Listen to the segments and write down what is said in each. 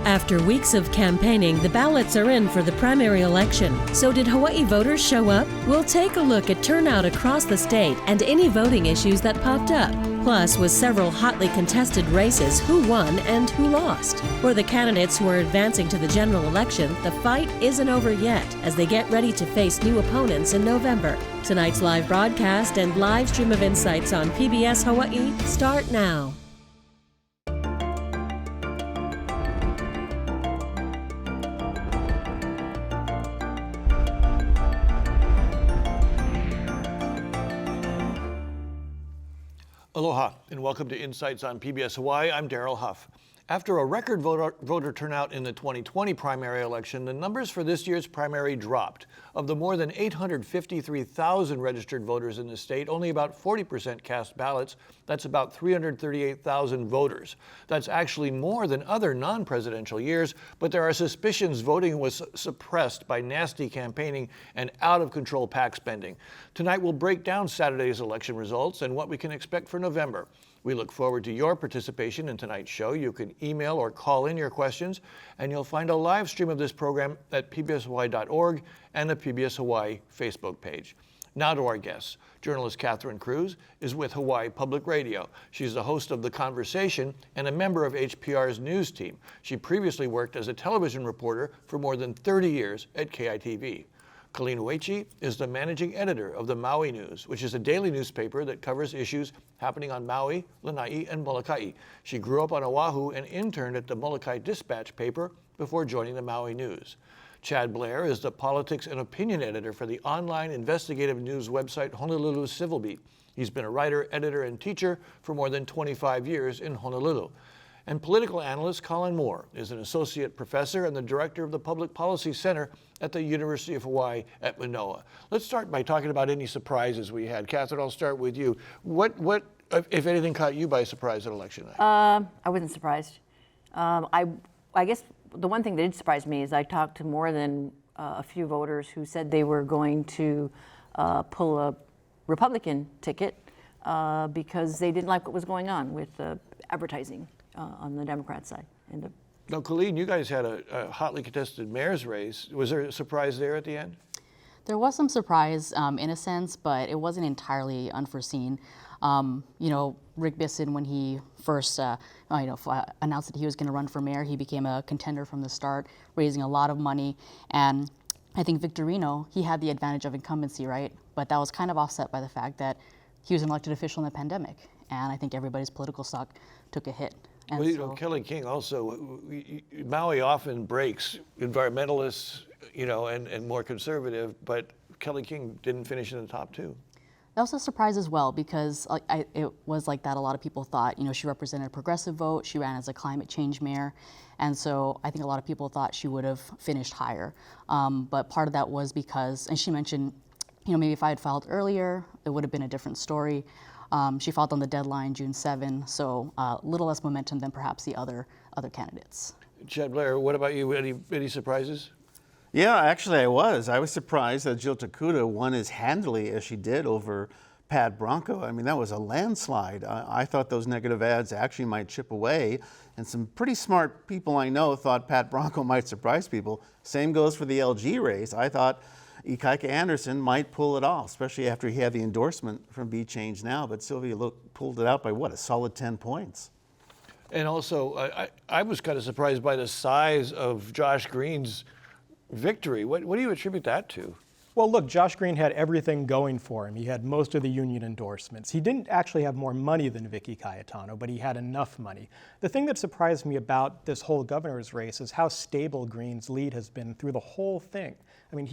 After weeks of campaigning, the ballots are in for the primary election. So did Hawaii voters show up? We'll take a look at turnout across the state and any voting issues that popped up. Plus, with several hotly contested races, who won and who lost. For the candidates who are advancing to the general election, the fight isn't over yet as they get ready to face new opponents in November. Tonight's live broadcast and live stream of insights on PBS Hawaii start now. Aloha and welcome to Insights on PBS Hawaii. I'm Daryl Huff. After a record voter turnout in the 2020 primary election, the numbers for this year's primary dropped. Of the more than 853,000 registered voters in the state, only about 40% cast ballots. That's about 338,000 voters. That's actually more than other non-presidential years, but there are suspicions voting was suppressed by nasty campaigning and out-of-control PAC spending. Tonight we'll break down Saturday's election results and what we can expect for November. We look forward to your participation in tonight's show. You can email or call in your questions, and you'll find a live stream of this program at pbshawaii.org and the PBS Hawaii Facebook page. Now to our guests. Journalist Catherine Cruz is with Hawaii Public Radio. She's the host of The Conversation and a member of HPR's news team. She previously worked as a television reporter for more than 30 years at KITV. Colleen Huaichi is the managing editor of the Maui News, which is a daily newspaper that covers issues happening on Maui, Lanai, and Molokai. She grew up on Oahu and interned at the Molokai Dispatch paper before joining the Maui News. Chad Blair is the politics and opinion editor for the online investigative news website Honolulu Civil Beat. He's been a writer, editor, and teacher for more than 25 years in Honolulu. And political analyst Colin Moore is an associate professor and the director of the Public Policy Center at the University of Hawaii at Manoa. Let's start by talking about any surprises we had. Catherine, I'll start with you. What, if anything, caught you by surprise at election night? I wasn't surprised. I guess the one thing that did surprise me is I talked to more than a few voters who said they were going to pull a Republican ticket because they didn't like what was going on with advertising on the Democrat side. Now, Colleen, you guys had a hotly contested mayor's race. Was there a surprise there at the end? There was some surprise in a sense, but it wasn't entirely unforeseen. Rick Bisson, when he first announced that he was going to run for mayor, he became a contender from the start, raising a lot of money. And I think Victorino, he had the advantage of incumbency, right? But that was kind of offset by the fact that he was an elected official in the pandemic. And I think everybody's political stock took a hit. And well, Kelly King also, Maui often breaks environmentalists, and more conservative, but Kelly King didn't finish in the top two. That was a surprise as well because it was like that. A lot of people thought, she represented a progressive vote. She ran as a climate change mayor. And so I think a lot of people thought she would have finished higher. But part of that was because, and she mentioned, maybe if I had filed earlier, it would have been a different story. She filed on the deadline, June 7, so a little less momentum than perhaps the other candidates. Chad Blair, what about you? Any surprises? Yeah, actually I was. I was surprised that Jill Takuta won as handily as she did over Pat Bronco. I mean, that was a landslide. I thought those negative ads actually might chip away, and some pretty smart people I know thought Pat Bronco might surprise people. Same goes for the LG race. I thought Ikaika Anderson might pull it off, especially after he had the endorsement from Be Change Now, but Sylvia pulled it out by a solid 10 points. And also, I was kind of surprised by the size of Josh Green's victory. What do you attribute that to? Well, look, Josh Green had everything going for him. He had most of the union endorsements. He didn't actually have more money than Vicky Cayetano, but he had enough money. The thing that surprised me about this whole governor's race is how stable Green's lead has been through the whole thing. I mean,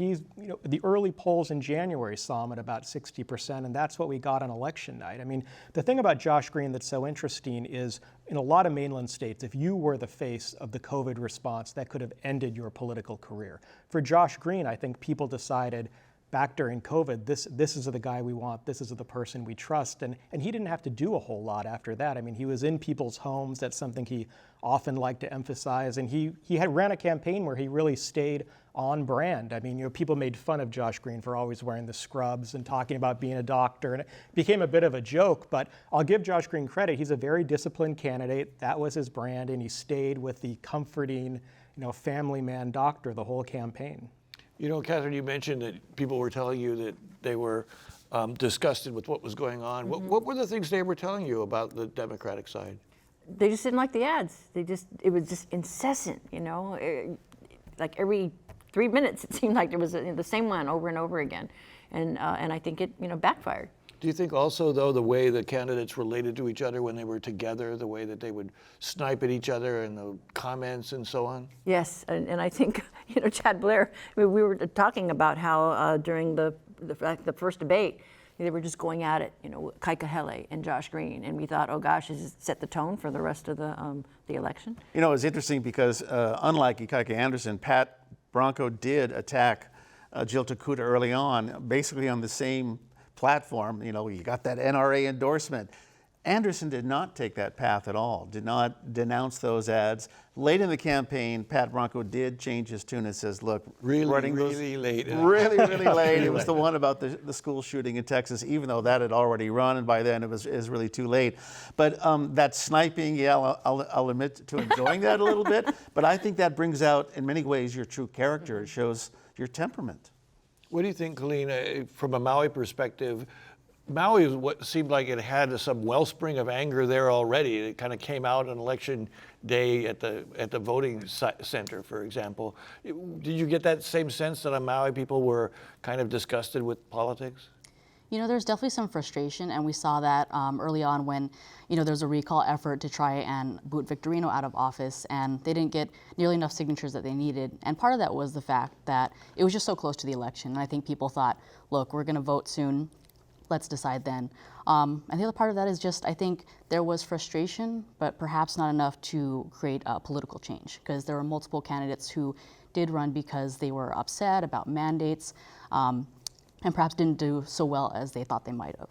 the early polls in January saw him at about 60%, and that's what we got on election night. I mean, the thing about Josh Green that's so interesting is in a lot of mainland states, if you were the face of the COVID response, that could have ended your political career. For Josh Green, I think people decided back during COVID, this is the guy we want, this is the person we trust. And he didn't have to do a whole lot after that. I mean, he was in people's homes. That's something he often liked to emphasize. And he had ran a campaign where he really stayed on brand. I mean, people made fun of Josh Green for always wearing the scrubs and talking about being a doctor, and it became a bit of a joke, but I'll give Josh Green credit. He's a very disciplined candidate. That was his brand, and he stayed with the comforting, family man doctor the whole campaign. Catherine, you mentioned that people were telling you that they were disgusted with what was going on. Mm-hmm. What were the things they were telling you about the Democratic side? They just didn't like the ads. It was just incessant, like every 3 minutes it seemed like there was the same one over and over again, and I think it backfired. Do you think also, though, the way the candidates related to each other when they were together, the way that they would snipe at each other and the comments and so on? Yes, and I think, Chad Blair, we were talking about how during the first debate, they were just going at it, Kahele and Josh Green, and we thought, oh gosh, has it set the tone for the rest of the election? It's interesting because unlike Ikaika Anderson, Pat Bronco did attack Jill Takuta early on, basically on the same platform. You got that NRA endorsement. Anderson did not take that path at all, did not denounce those ads. Late in the campaign, Pat Bronco did change his tune and says, look, really late. Really late. It was the one about the school shooting in Texas, even though that had already run, and by then it was really too late. But that sniping, I'll admit to enjoying that a little bit, but I think that brings out, in many ways, your true character. It shows your temperament. What do you think, Colleen, from a Maui perspective? Maui was what seemed like it had some wellspring of anger there already. It kind of came out on election day at the voting center, for example. Did you get that same sense that on Maui people were kind of disgusted with politics? There's definitely some frustration, and we saw that early on when, there's a recall effort to try and boot Victorino out of office, and they didn't get nearly enough signatures that they needed. And part of that was the fact that it was just so close to the election. And I think people thought, look, we're going to vote soon. Let's decide then. And the other part of that is just, I think there was frustration, but perhaps not enough to create a political change, because there were multiple candidates who did run because they were upset about mandates, and perhaps didn't do so well as they thought they might have.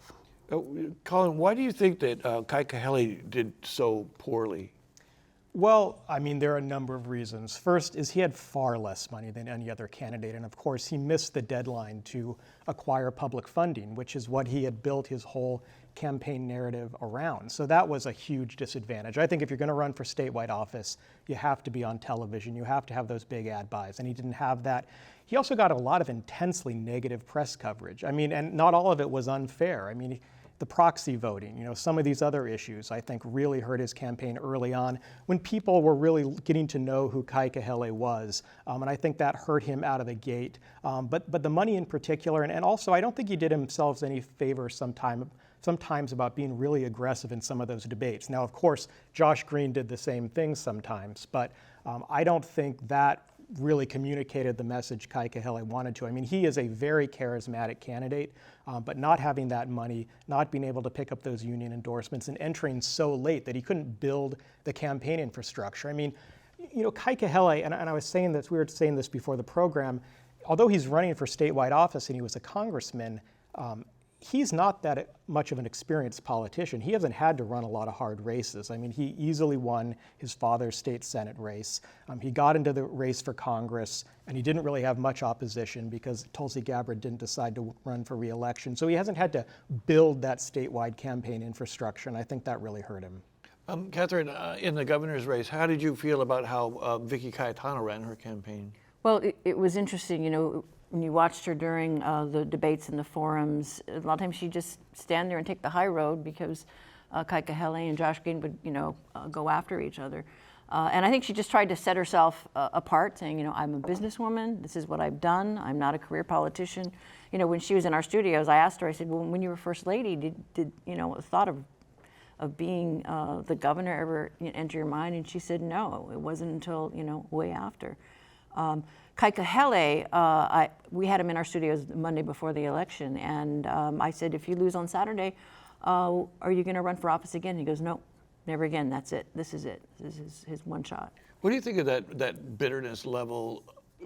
Colin, why do you think that Kahele did so poorly? Well, I mean, there are a number of reasons. First is he had far less money than any other candidate, and of course he missed the deadline to acquire public funding, which is what he had built his whole campaign narrative around. So that was a huge disadvantage. I think if you're going to run for statewide office, you have to be on television, you have to have those big ad buys, and he didn't have that. He also got a lot of intensely negative press coverage. I mean, and not all of it was unfair. I mean, the proxy voting, some of these other issues, I think really hurt his campaign early on when people were really getting to know who Kahele was. And I think that hurt him out of the gate. But the money in particular, and also I don't think he did himself any favor sometimes about being really aggressive in some of those debates. Now, of course, Josh Green did the same thing sometimes, but I don't think that really communicated the message Kahele wanted to. I mean, he is a very charismatic candidate, but not having that money, not being able to pick up those union endorsements, and entering so late that he couldn't build the campaign infrastructure. I mean, Kahele, and I was saying this, we were saying this before the program, although he's running for statewide office and he was a congressman, he's not that much of an experienced politician. He hasn't had to run a lot of hard races. I mean, he easily won his father's state Senate race. He got into the race for Congress, and he didn't really have much opposition because Tulsi Gabbard didn't decide to run for re-election. So he hasn't had to build that statewide campaign infrastructure, and I think that really hurt him. Catherine, in the governor's race, how did you feel about how Vicky Cayetano ran her campaign? Well, it was interesting, when you watched her during the debates and the forums, a lot of times she'd just stand there and take the high road because Kahele and Josh Green would, go after each other. And I think she just tried to set herself apart, saying, I'm a businesswoman, this is what I've done, I'm not a career politician. When she was in our studios, I asked her, I said, well, when you were First Lady, did thought of being the governor ever enter your mind? And she said, no, it wasn't until, way after. Kahele, we had him in our studios Monday before the election, and I said, if you lose on Saturday, are you going to run for office again? He goes, no, never again, that's it. This is it. This is his one shot. What do you think of that bitterness level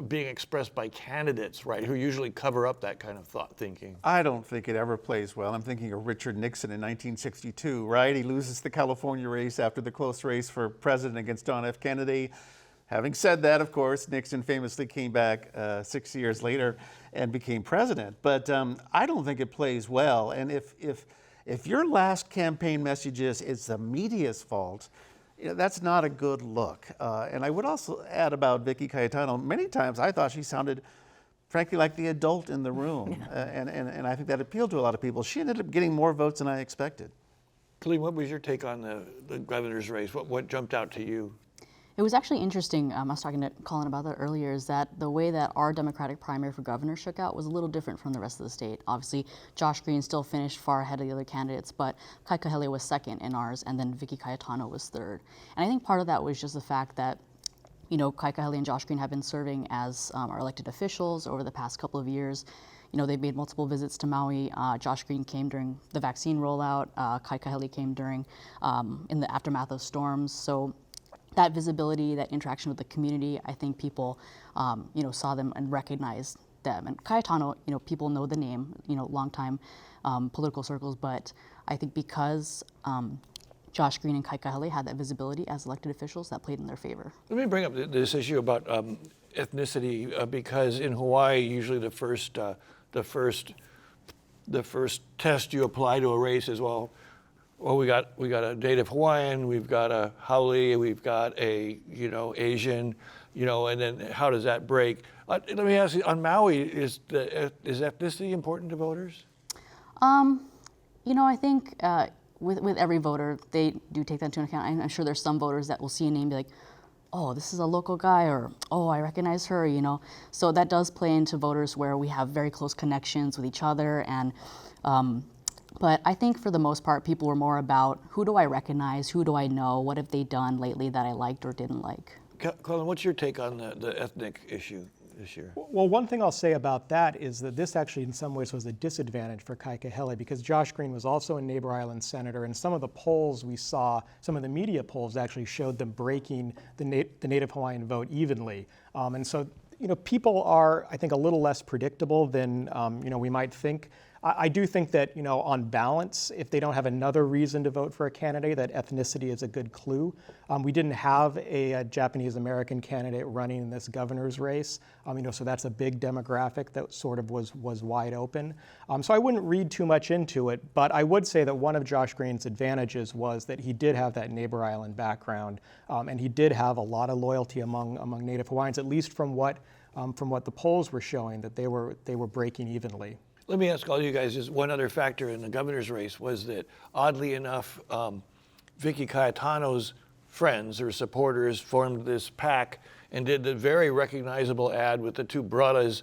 being expressed by candidates, right, who usually cover up that kind of thinking. I don't think it ever plays well. I'm thinking of Richard Nixon in 1962, right? He loses the California race after the close race for president against John F. Kennedy. Having said that, of course, Nixon famously came back 6 years later and became president. But I don't think it plays well. And if your last campaign message is it's the media's fault, that's not a good look. And I would also add about Vicky Cayetano, many times I thought she sounded, frankly, like the adult in the room. And I think that appealed to a lot of people. She ended up getting more votes than I expected. Colleen, what was your take on the governor's race? What jumped out to you? It was actually interesting, I was talking to Colin about that earlier, is that the way that our Democratic primary for governor shook out was a little different from the rest of the state. Obviously, Josh Green still finished far ahead of the other candidates, but Kahele was second in ours, and then Vicky Cayetano was third. And I think part of that was just the fact that, Kahele and Josh Green have been serving as our elected officials over the past couple of years. They've made multiple visits to Maui. Josh Green came during the vaccine rollout. Kahele came during, in the aftermath of storms. So that visibility, that interaction with the community, I think people, saw them and recognized them. And Cayetano, people know the name, longtime political circles, but I think because Josh Green and Kahele had that visibility as elected officials, that played in their favor. Let me bring up this issue about ethnicity because in Hawaii, usually the first test you apply to a race is we got a native Hawaiian, we've got a haole, we've got a Asian, and then how does that break? Let me ask you, on Maui, is ethnicity important to voters? I think with every voter, they do take that into account. I'm sure there's some voters that will see a name and be like, oh, this is a local guy, or oh, I recognize her, So that does play into voters where we have very close connections with each other, and but I think for the most part, people were more about who do I recognize, who do I know, what have they done lately that I liked or didn't like. Colin, what's your take on the ethnic issue this year? Well, one thing I'll say about that is that this actually in some ways was a disadvantage for Kahele because Josh Green was also a Neighbor Island senator, and some of the polls we saw, some of the media polls actually showed them breaking the Native Hawaiian vote evenly. And so, people are, I think, a little less predictable than, we might think. I do think that, on balance, if they don't have another reason to vote for a candidate, that ethnicity is a good clue. We didn't have a Japanese American candidate running in this governor's race, so that's a big demographic that sort of was wide open. So I wouldn't read too much into it, but I would say that one of Josh Green's advantages was that he did have that Neighbor Island background, and he did have a lot of loyalty among Native Hawaiians, at least from what the polls were showing, that they were breaking evenly. Let me ask all you guys, just one other factor in the governor's race was that, oddly enough, Vicky Cayetano's friends or supporters formed this PAC and did the very recognizable ad with the two brothers,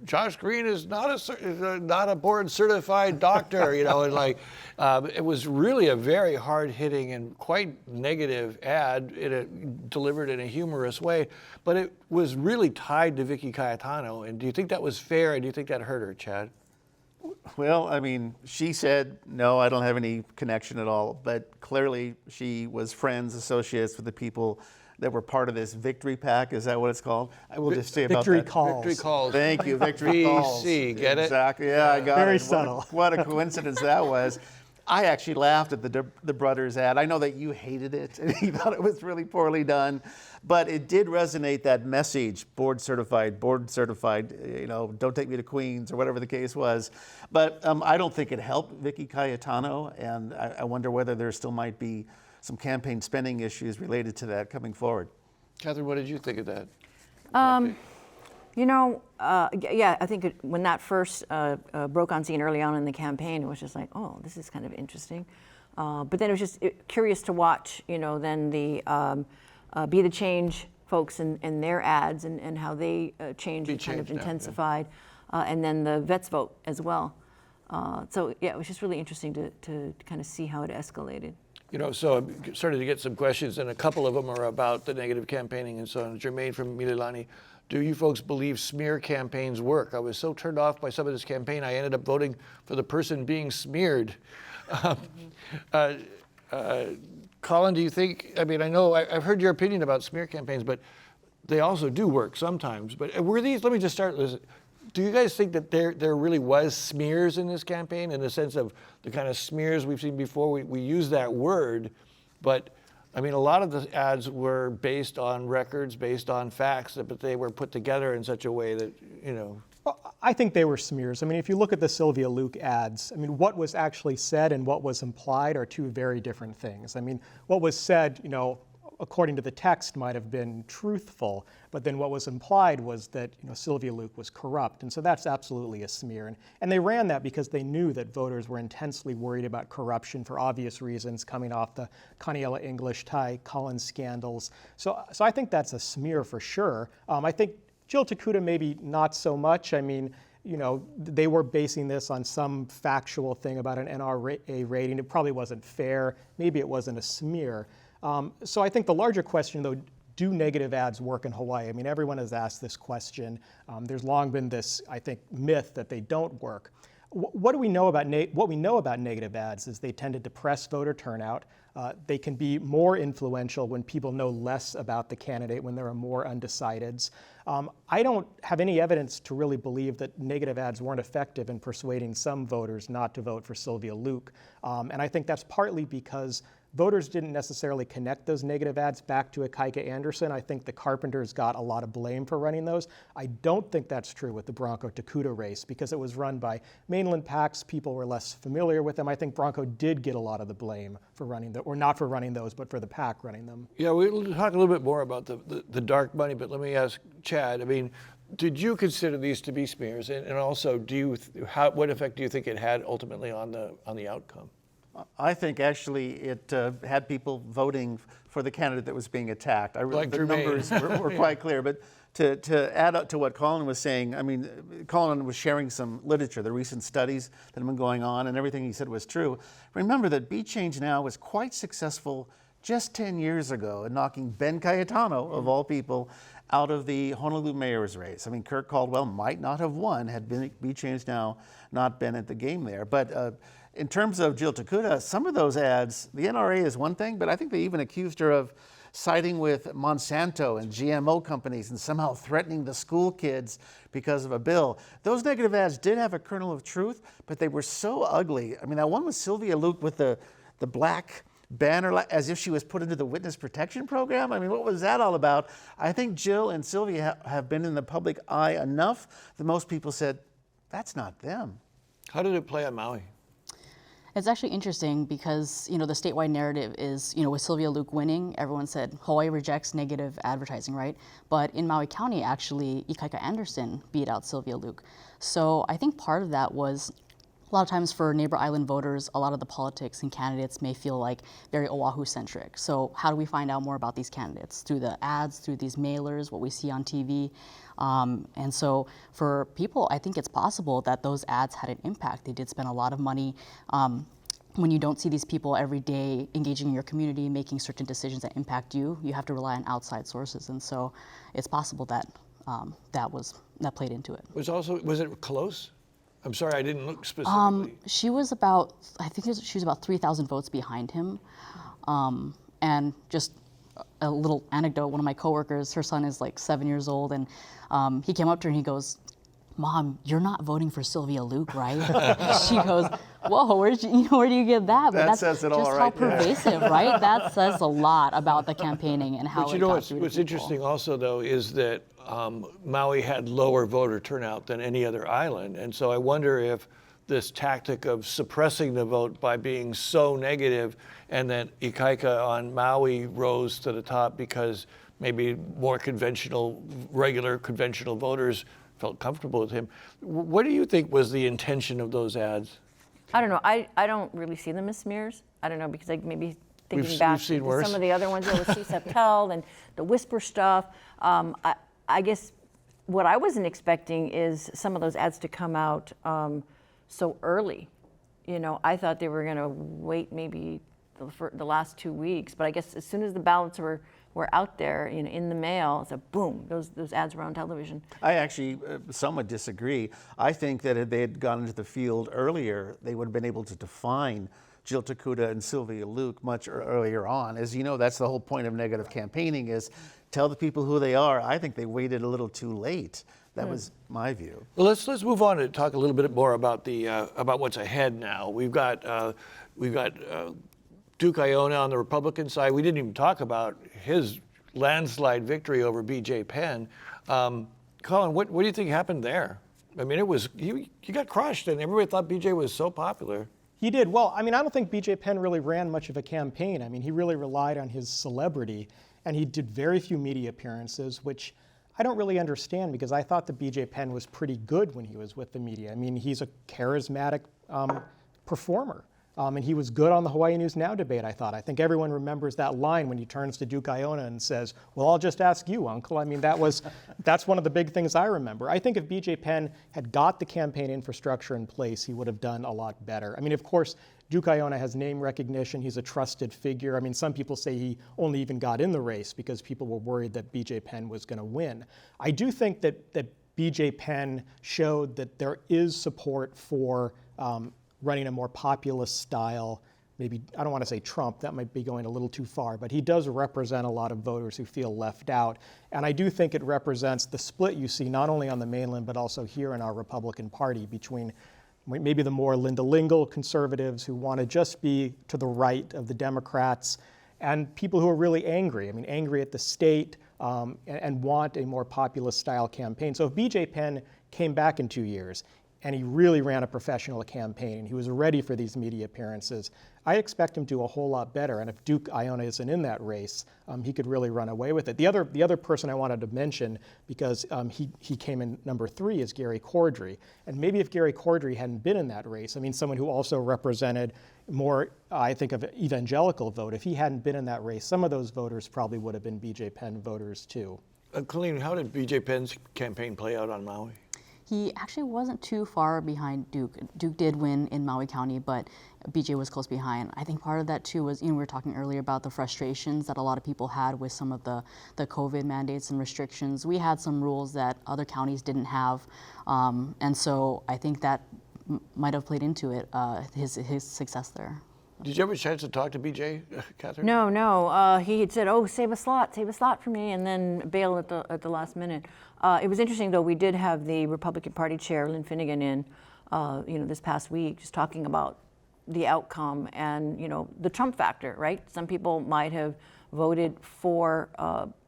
Josh Green is not a board certified doctor, and it was really a very hard hitting and quite negative ad, delivered in a humorous way, but it was really tied to Vicky Cayetano. And do you think that was fair, and do you think that hurt her, Chad? Well, she said, no, I don't have any connection at all, but clearly she was friends, associates with the people that were part of this victory pack. Is that what it's called? I will just say about Victory that. calls. Victory calls. Thank you, victory calls. VC, get it? Exactly, yeah, I got it. Very subtle. What a coincidence that was. I actually laughed at the brothers ad. I know that you hated it and you thought it was really poorly done, but it did resonate, that message, board certified, don't take me to Queens or whatever the case was. But I don't think it helped Vicky Cayetano, and I wonder whether there still might be some campaign spending issues related to that coming forward. Catherine, what did you think of that? Yeah, I think when that first broke on scene early on in the campaign, it was just like, oh, this is kind of interesting. But then it was just curious to watch, then the Be the Change folks and their ads and how they changed and kind of intensified, and then the vets vote as well. So yeah, it was just really interesting to kind of see how it escalated. So I'm starting to get some questions, and a couple of them are about the negative campaigning and so on. Jermaine from Mililani, do you folks believe smear campaigns work? I was so turned off by some of this campaign, I ended up voting for the person being smeared. Colin, do you think, I know I've heard your opinion about smear campaigns, but they also do work sometimes. But were these, let me just start with this. Do you guys think that there really was smears in this campaign, in the sense of the kind of smears we've seen before? We use that word, but I mean, a lot of the ads were based on records, based on facts, but they were put together in such a way that, you know. Well, I think they were smears. I mean, if you look at the Sylvia Luke ads, I mean, what was actually said and what was implied are two very different things. I mean, what was said, you know, according to the text might have been truthful, but then what was implied was that, you know, Sylvia Luke was corrupt. And so that's absolutely a smear. And they ran that because they knew that voters were intensely worried about corruption for obvious reasons, coming off the Kaniela English, Ty Collins scandals. So I think that's a smear for sure. I think Jill Takuda maybe not so much. I mean, you know, they were basing this on some factual thing about an NRA rating. It probably wasn't fair. Maybe it wasn't a smear. So I think the larger question, though, do negative ads work in Hawaii? I mean, everyone has asked this question. There's long been this, I think, myth that they don't work. What do we know about what we know about negative ads is they tend to depress voter turnout. They can be more influential when people know less about the candidate, when there are more undecideds. I don't have any evidence to really believe that negative ads weren't effective in persuading some voters not to vote for Sylvia Luke. And I think that's partly because voters didn't necessarily connect those negative ads back to Ikaika Anderson. I think the Carpenters got a lot of blame for running those. I don't think that's true with the Bronco Takuda race because it was run by mainland PACs. People were less familiar with them. I think Bronco did get a lot of the blame for running or not for running those, but for the PAC running them. Yeah, we'll talk a little bit more about the dark money, but let me ask Chad, I mean, did you consider these to be smears? And also, what effect do you think it had ultimately on the outcome? I think actually it had people voting for the candidate that was being attacked. Like the numbers were quite clear, but to add up to what Colin was saying, I mean, Colin was sharing some literature, the recent studies that have been going on, and everything he said was true. Remember that Be Change Now was quite successful just 10 years ago in knocking Ben Cayetano, of all people, out of the Honolulu mayor's race. I mean, Kirk Caldwell might not have won had Be Change Now not been at the game there. But in terms of Jill Takuda, some of those ads, the NRA is one thing, but I think they even accused her of siding with Monsanto and GMO companies and somehow threatening the school kids because of a bill. Those negative ads did have a kernel of truth, but they were so ugly. I mean, that one was Sylvia Luke with the black banner as if she was put into the witness protection program. I mean, what was that all about? I think Jill and Sylvia have been in the public eye enough that most people said, that's not them. How did it play on Maui? It's actually interesting because, you know, the statewide narrative is, you know, with Sylvia Luke winning, everyone said Hawaii rejects negative advertising, right? But in Maui County, actually, Ikaika Anderson beat out Sylvia Luke. So I think part of that was a lot of times for neighbor island voters, a lot of the politics and candidates may feel like very Oahu-centric. So how do we find out more about these candidates? Through the ads, through these mailers, what we see on TV. And so for people, I think it's possible that those ads had an impact. They did spend a lot of money. When you don't see these people every day engaging in your community, making certain decisions that impact you, you have to rely on outside sources. And so it's possible that that played into it. Was it close? I'm sorry, I didn't look specifically. She was about, she was about 3,000 votes behind him. And just a little anecdote, one of my coworkers, her son is like 7 years old, and he came up to her and he goes, "Mom, you're not voting for Sylvia Luke, right?" She goes, "Whoa, where do you get that?" But that that's says it just all how right there. pervasive, right? That says a lot about the campaigning and how But it you know got through to what's people. interesting also, though, is that Maui had lower voter turnout than any other island. And so I wonder if this tactic of suppressing the vote by being so negative, and that Ikaika on Maui rose to the top because maybe more regular conventional voters felt comfortable with him. What do you think was the intention of those ads? I don't know. I don't really see them as smears. I don't know, because like maybe thinking We've back seen to worse. some of the other ones, with C. Septel and the whisper stuff. I guess what I wasn't expecting is some of those ads to come out so early. You know, I thought they were going to wait maybe for the last 2 weeks, but I guess as soon as the ballots were out there, you know, in the mail, so boom, those ads were on television. I actually somewhat disagree. I think that if they had gone into the field earlier, they would have been able to define Jill Takuda and Sylvia Luke much earlier on. As you know, that's the whole point of negative campaigning, is tell the people who they are. I think they waited a little too late. That was my view. Well, let's move on and talk a little bit more about the about what's ahead now. We've got Duke Iona on the Republican side. We didn't even talk about his landslide victory over B.J. Penn. Colin, what do you think happened there? I mean, he got crushed, and everybody thought B.J. was so popular. He did. Well, I mean, I don't think B.J. Penn really ran much of a campaign. I mean, he really relied on his celebrity, and he did very few media appearances, which I don't really understand, because I thought that B.J. Penn was pretty good when he was with the media. I mean, he's a charismatic performer. And he was good on the Hawaii News Now debate, I thought. I think everyone remembers that line when he turns to Duke Iona and says, "Well, I'll just ask you, Uncle." I mean, that's one of the big things I remember. I think if B.J. Penn had got the campaign infrastructure in place, he would have done a lot better. I mean, of course, Duke Iona has name recognition. He's a trusted figure. I mean, some people say he only even got in the race because people were worried that B.J. Penn was going to win. I do think that B.J. Penn showed that there is support for running a more populist style, maybe, I don't want to say Trump, that might be going a little too far, but he does represent a lot of voters who feel left out. And I do think it represents the split you see not only on the mainland, but also here in our Republican Party between maybe the more Linda Lingle conservatives who want to just be to the right of the Democrats, and people who are really angry. I mean, angry at the state and want a more populist style campaign. So if B.J. Penn came back in 2 years, and he really ran a professional campaign, and he was ready for these media appearances, I expect him to do a whole lot better. And if Duke Iona isn't in that race, he could really run away with it. The other person I wanted to mention, because he came in number 3, is Gary Cordray. And maybe if Gary Cordray hadn't been in that race, I mean, someone who also represented more, I think, of an evangelical vote, if he hadn't been in that race, some of those voters probably would have been B.J. Penn voters too. Colleen, how did B.J. Penn's campaign play out on Maui? He actually wasn't too far behind Duke. Duke did win in Maui County, but BJ was close behind. I think part of that too was, we were talking earlier about the frustrations that a lot of people had with some of the COVID mandates and restrictions. We had some rules that other counties didn't have, and so I think that might have played into it, his success there. Did you have a chance to talk to BJ, Catherine? No. He had said, "Oh, save a slot for me," and then bail at the last minute. It was interesting, though. We did have the Republican Party chair, Lynn Finnegan, in, this past week, just talking about the outcome and, the Trump factor, right? Some people might have voted for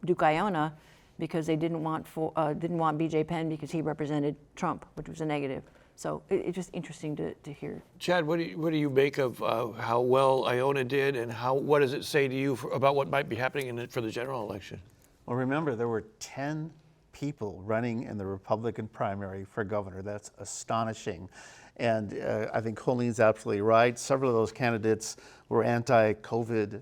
Duke Iona because they didn't want B.J. Penn because he represented Trump, which was a negative. So it's just interesting to hear. Chad, what do you make of how well Iona did, and what does it say to you about what might be happening for the general election? Well, remember, there were 10 people running in the Republican primary for governor. That's astonishing. And I think Colleen's absolutely right. Several of those candidates were anti-COVID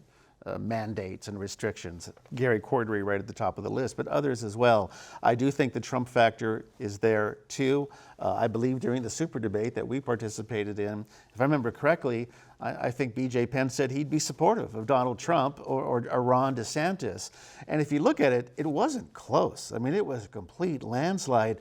mandates and restrictions. Gary Cordray right at the top of the list, but others as well. I do think the Trump factor is there too. I believe during the super debate that we participated in, if I remember correctly, I think B.J. Penn said he'd be supportive of Donald Trump or Ron DeSantis. And if you look at it, it wasn't close. I mean, it was a complete landslide.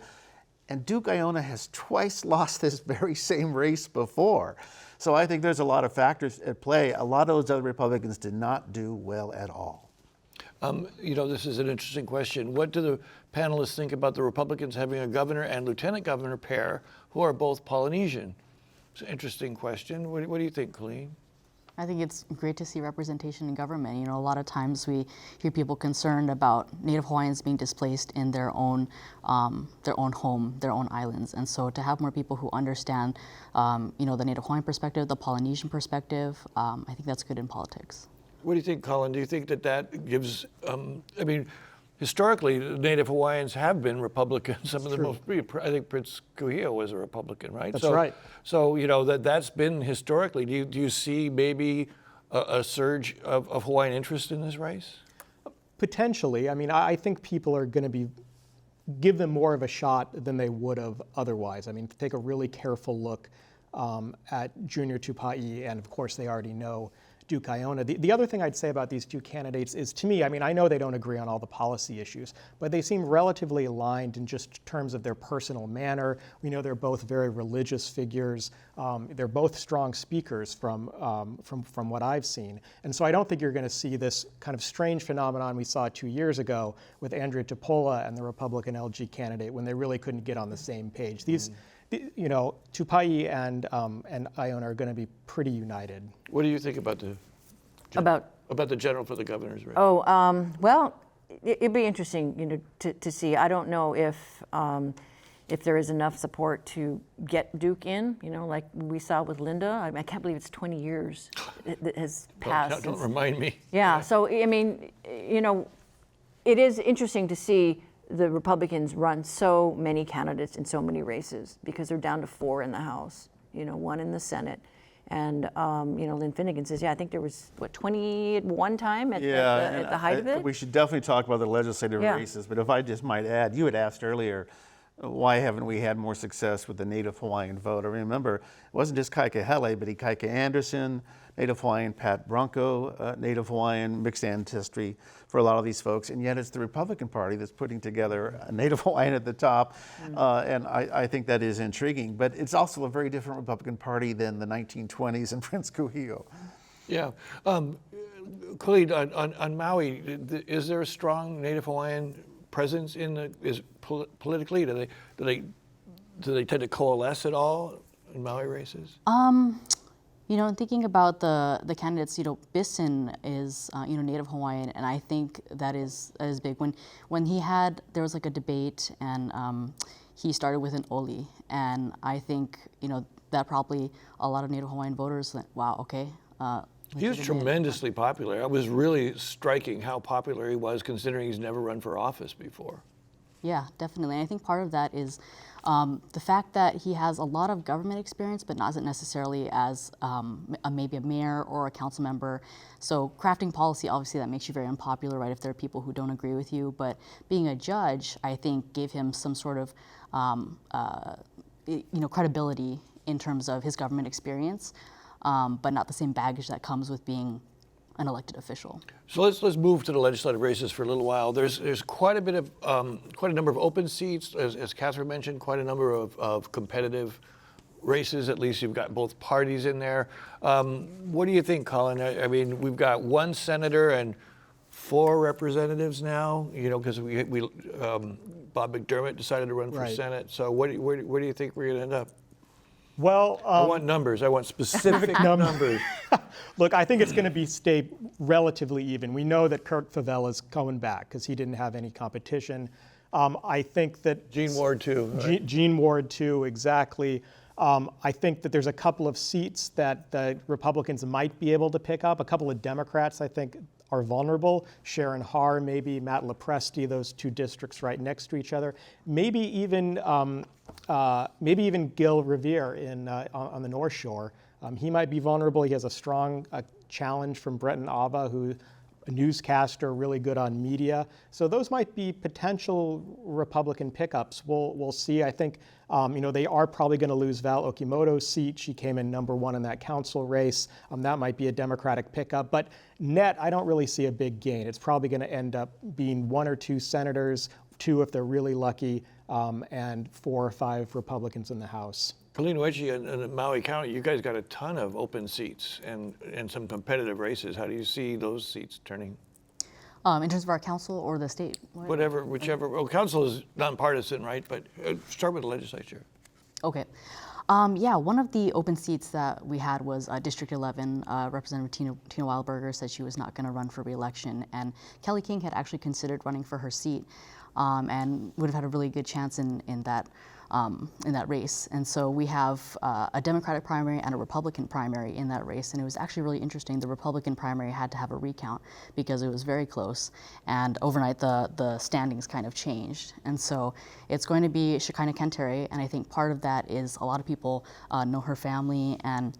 And Duke Iona has twice lost this very same race before. So I think there's a lot of factors at play. A lot of those other Republicans did not do well at all. This is an interesting question. What do the panelists think about the Republicans having a governor and lieutenant governor pair who are both Polynesian? It's an interesting question. What do you think, Colleen? I think it's great to see representation in government. A lot of times we hear people concerned about Native Hawaiians being displaced in their own home, their own islands. And so to have more people who understand, the Native Hawaiian perspective, the Polynesian perspective, I think that's good in politics. What do you think, Colin? Do you think that gives, historically, Native Hawaiians have been Republicans. Some of the most, I think Prince Kuhio was a Republican, right? That's right. So, that's been historically. Do you see maybe a surge of Hawaiian interest in this race? Potentially. I think people are going to give them more of a shot than they would have otherwise. Take a really careful look at Junior Tupa'i, and of course they already know Duke Iona. The other thing I'd say about these two candidates is, to me, I mean, I know they don't agree on all the policy issues, but they seem relatively aligned in just terms of their personal manner. We know they're both very religious figures. They're both strong speakers from what I've seen. And so I don't think you're going to see this kind of strange phenomenon we saw 2 years ago with Andrea Tupola and the Republican LG candidate when they really couldn't get on the same page. These, you know, Tupai and Iona are going to be pretty united. What do you think about the general for the governor's race? Well, it'd be interesting, you know, to see. I don't know if there is enough support to get Duke in, you know, like we saw with Linda. I can't believe it's 20 years that has passed. Don't remind me. Yeah, so, I mean, you know, it is interesting to see the Republicans run so many candidates in so many races because they're down to 4 in the House, you know, 1 in the Senate. And, you know, Lynn Finnegan says, yeah, I think there was, 20 at one time at the height of it? We should definitely talk about the legislative races, but if I just might add, you had asked earlier, why haven't we had more success with the Native Hawaiian vote? I remember, it wasn't just Kahele, but Ikaika Anderson, Native Hawaiian Pat Bronco, Native Hawaiian, mixed ancestry for a lot of these folks, and yet it's the Republican Party that's putting together a Native Hawaiian at the top, and I think that is intriguing. But it's also a very different Republican Party than the 1920s in Prince Kuhio. Yeah. Khalid, on Maui, is there a strong Native Hawaiian presence politically? Do they tend to coalesce at all in Maui races? You know, in thinking about the candidates, you know, Bisson is, you know, Native Hawaiian, and I think that is big. When there was like a debate, and he started with an oli, and I think, you know, that probably a lot of Native Hawaiian voters went, wow, okay. He was tremendously popular. It was really striking how popular he was, considering he's never run for office before. Yeah, definitely. And I think part of that is the fact that he has a lot of government experience, but not necessarily as maybe a mayor or a council member. So crafting policy, obviously, that makes you very unpopular, right, if there are people who don't agree with you. But being a judge, I think, gave him some sort of you know, credibility in terms of his government experience, but not the same baggage that comes with being an elected official. So let's move to the legislative races for a little while. There's quite a number of open seats, as Catherine mentioned, quite a number of competitive races. At least you've got both parties in there. What do you think, Colin? I mean, we've got 1 senator and 4 representatives now. You know, because Bob McDermott decided to run for Senate. So where do you think we're going to end up? Well, I want numbers. I want specific numbers. Look, I think it's going to stay relatively even. We know that Kurt Favela's coming back because he didn't have any competition. I think that Gene Ward too. Right? Gene Ward too, exactly. I think that there's a couple of seats that the Republicans might be able to pick up. A couple of Democrats, I think, are vulnerable. Sharon Har, maybe Matt LaPresti, those 2 districts right next to each other. Maybe even Gil Revere on the North Shore. He might be vulnerable. He has a strong challenge from Breton Ava, who a newscaster, really good on media. So those might be potential Republican pickups. We'll see. I think you know, they are probably going to lose Val Okimoto's seat. She came in number 1 in that council race. That might be a Democratic pickup. But net, I don't really see a big gain. It's probably going to end up being 1 or 2 senators, 2 if they're really lucky, and 4 or 5 Republicans in the House. Kalinoechi and Maui County, you guys got a ton of open seats and some competitive races. How do you see those seats turning? In terms of our council or the state? Whatever, whichever. Well, council is nonpartisan, right? But start with the legislature. Okay. Yeah, one of the open seats that we had was District 11. Representative Tina Wildberger said she was not going to run for re-election, and Kelly King had actually considered running for her seat, and would have had a really good chance in that race. And so we have a Democratic primary and a Republican primary in that race, and it was actually really interesting. The Republican primary had to have a recount because it was very close, and overnight the standings kind of changed. And so it's going to be Shekinah Kentare, and I think part of that is a lot of people know her family, and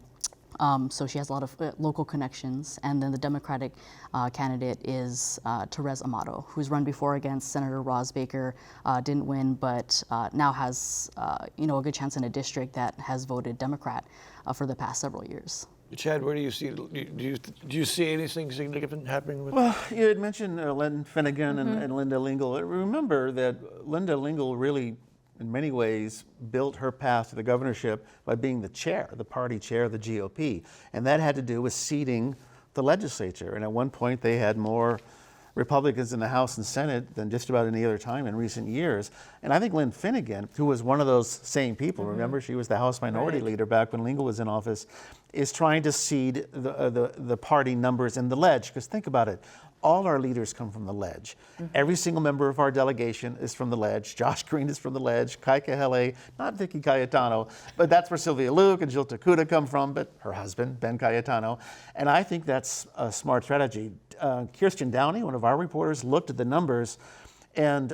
so she has a lot of local connections. And then the Democratic candidate is Therese Amato, who's run before against Senator Roz Baker, didn't win, but now has a good chance in a district that has voted Democrat for the past several years. Chad, where do you see? Do you see anything significant happening with? Well, you had mentioned Len Finnegan and Linda Lingle. Remember that Linda Lingle really, in many ways, built her path to the governorship by being the chair, the party chair of the GOP. And that had to do with seating the legislature. And at one point, they had more Republicans in the House and Senate than just about any other time in recent years. And I think Lynn Finnegan, who was one of those same people, remember, she was the House Minority Leader back when Lingle was in office, is trying to seed the party numbers in the ledge. Because think about it, all our leaders come from the ledge. Every single member of our delegation is from the ledge. Josh Green is from the ledge. Kahele, not Vicky Cayetano, but that's where Sylvia Luke and Jill Takuda come from, but her husband, Ben Cayetano. And I think that's a smart strategy. Kirsten Downey, one of our reporters, looked at the numbers, and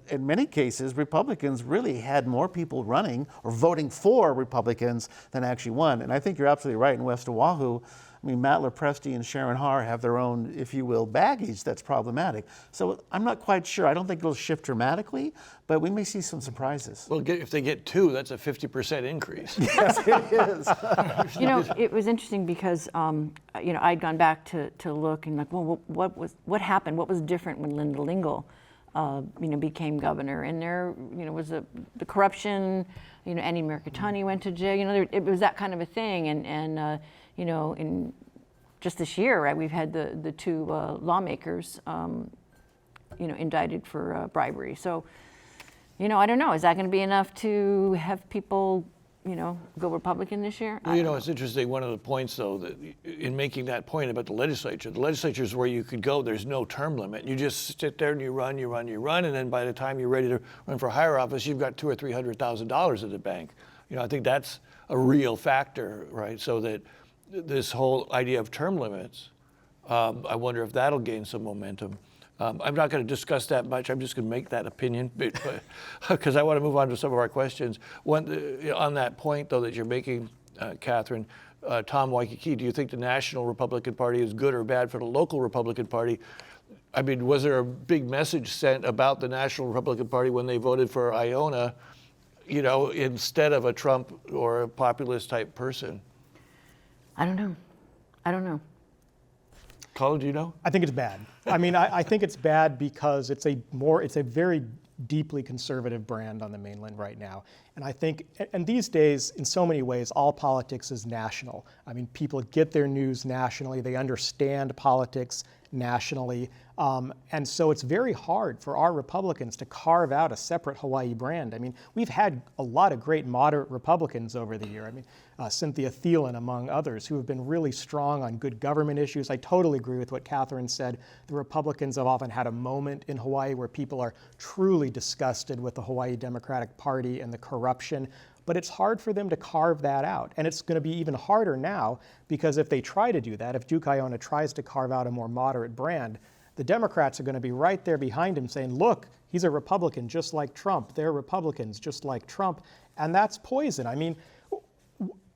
in many cases, Republicans really had more people running or voting for Republicans than actually won. And I think you're absolutely right in West Oahu. I mean, Matt LaPresti and Sharon Har have their own, if you will, baggage that's problematic. So I'm not quite sure. I don't think it'll shift dramatically, but we may see some surprises. Well, if they get 2, that's a 50% increase. Yes, it is. You know, it was interesting because, you know, I'd gone back to look and like, well, what happened? What was different when Linda Lingle, you know, became governor? And there, you know, was the corruption. You know, Annie Mercatani went to jail. You know, it was that kind of a thing. And you know, in just this year, right, we've had the 2 lawmakers, you know, indicted for bribery. So, you know, I don't know. Is that going to be enough to have people, you know, go Republican this year? Well, you know, it's interesting. One of the points, though, that in making that point about the legislature is where you could go. There's no term limit. You just sit there and you run, and then by the time you're ready to run for higher office, you've got $200,000 or $300,000 in the bank. You know, I think that's a real factor, right? So that this whole idea of term limits, I wonder if that'll gain some momentum. I'm not going to discuss that much. I'm just going to make that opinion because I want to move on to some of our questions. On that point, though, that you're making, Catherine, Tom Waikiki, do you think the National Republican Party is good or bad for the local Republican Party? I mean, was there a big message sent about the National Republican Party when they voted for Iona, you know, instead of a Trump or a populist type person? I don't know. Colin, do you know? I think it's bad. I mean, I think it's bad because it's a very deeply conservative brand on the mainland right now. And I think, and these days, in so many ways, all politics is national. I mean, people get their news nationally. They understand politics nationally. And so it's very hard for our Republicans to carve out a separate Hawaii brand. I mean, we've had a lot of great moderate Republicans over the year. I mean, Cynthia Thielen, among others, who have been really strong on good government issues. I totally agree with what Catherine said. The Republicans have often had a moment in Hawaii where people are truly disgusted with the Hawaii Democratic Party and the corruption. But it's hard for them to carve that out. And it's going to be even harder now because if they try to do that, if Duke Iona tries to carve out a more moderate brand, the Democrats are going to be right there behind him saying, look, he's a Republican just like Trump. They're Republicans just like Trump. And that's poison. I mean,